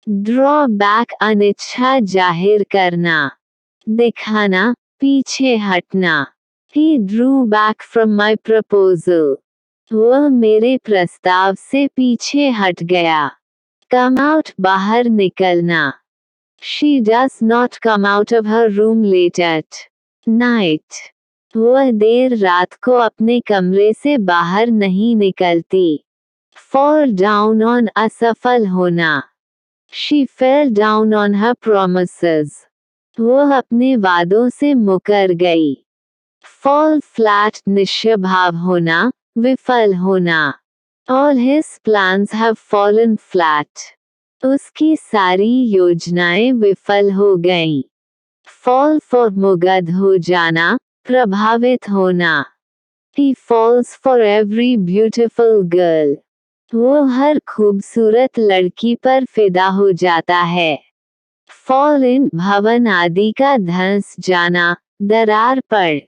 Draw back अनिच्छा जाहिर करना, दिखाना, पीछे हटना। He drew back from my proposal. वह मेरे प्रस्ताव से पीछे हट गया। Come out बाहर निकलना। She does not come out of her room late at night. वह देर रात को अपने कमरे से बाहर नहीं निकलती। Fall down on असफल होना। She fell down on her promises. वह अपने वादों से मुकर गई। Fall flat निष्प्रभाव होना, विफल होना। All his plans have fallen flat. उसकी सारी योजनाएं विफल हो गईं। Fall for मुगध हो जाना, प्रभावित होना। He falls for every beautiful girl. वो हर खूबसूरत लड़की पर फिदा हो जाता है। Fall in भवन आदि का धंस जाना, दरार पड़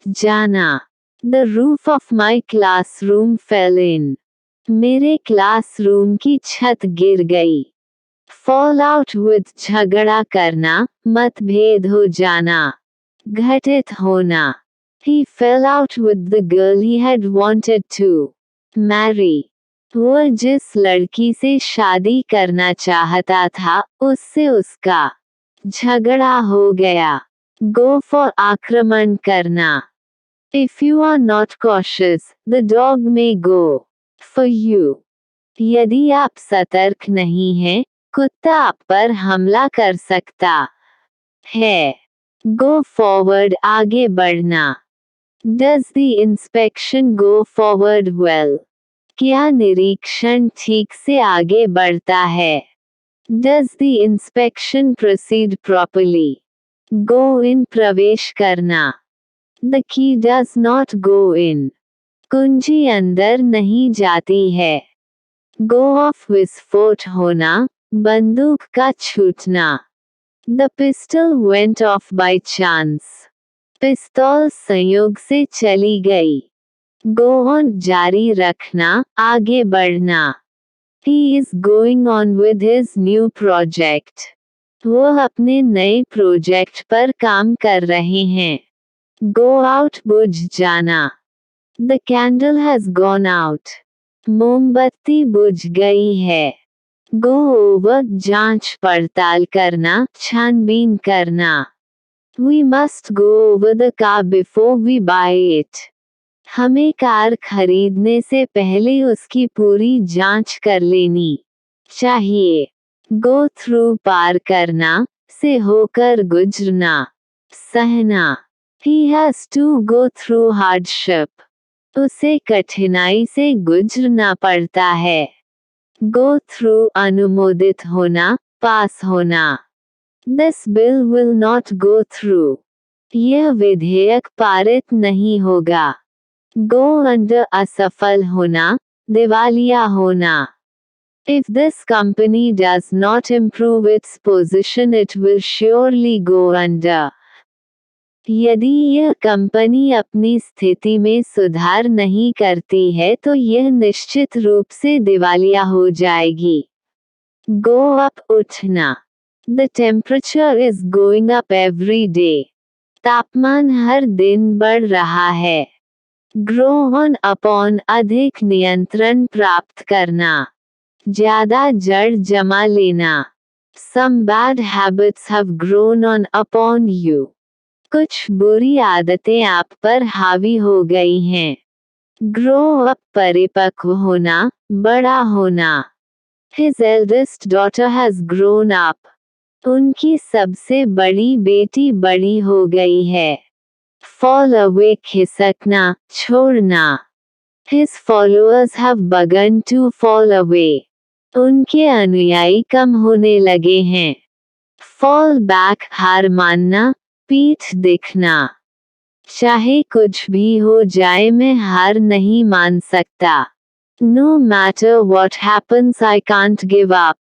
जाना। The roof of my classroom fell in. मेरे क्लासरूम की छत गिर गई। Fall out with झगड़ा करना, मतभेद हो जाना, घटित होना। He fell out with the girl he had wanted to marry. वह जिस लड़की से शादी करना चाहता था, उससे उसका झगड़ा हो गया। Go for आक्रमण करना। If you are not cautious, the dog may go for you. यदि आप सतर्क नहीं हैं, कुत्ता आप पर हमला कर सकता है। Go forward आगे बढ़ना। Does the inspection go forward well? क्या निरीक्षण ठीक से आगे बढ़ता है? Does the inspection proceed properly? Go in प्रवेश करना। The key does not go in. कुंजी अंदर नहीं जाती है। Go off विस्फोट होना, बंदूक का छूटना। The pistol went off by chance. पिस्तौल संयोग से चली गई। Go on जारी रखना, आगे बढ़ना। He is going on with his new project. वह अपने नए प्रोजेक्ट पर काम कर रहे हैं। Go out बुझ जाना। The candle has gone out. मोमबत्ती बुझ गई है। Go over जांच पड़ताल करना, छानबीन करना। We must go over the car before we buy it. हमें कार खरीदने से पहले उसकी पूरी जांच कर लेनी चाहिए। Go through पार करना, से होकर गुजरना, सहना। He has to go through hardship. उसे कठिनाई से गुजरना पड़ता है। Go through अनुमोदित होना, पास होना। This bill will not go through. यह विधेयक पारित नहीं होगा। Go under असफल होना, दिवालिया होना। If this company does not improve its position, it will surely go under. यदि यह कंपनी अपनी स्थिति में सुधार नहीं करती है तो यह निश्चित रूप से दिवालिया हो जाएगी। Go up उठना। The temperature is going up every day. तापमान हर दिन बढ़ रहा है। Grow on upon अधिक नियंत्रण प्राप्त करना, ज्यादा जड़ जमा लेना। Some bad habits have grown on upon you. कुछ बुरी आदतें आप पर हावी हो गई हैं। Grow up परिपक्व होना, बड़ा होना। His eldest daughter has grown up. उनकी सबसे बड़ी बेटी बड़ी हो गई है। Fall away खिसकना, छोड़ना। His followers have begun to fall away. उनके अनुयायी कम होने लगे हैं। Fall back हार मानना, पीठ दिखना। चाहे कुछ भी हो जाए मैं हार नहीं मान सकता। No matter what happens I can't give up.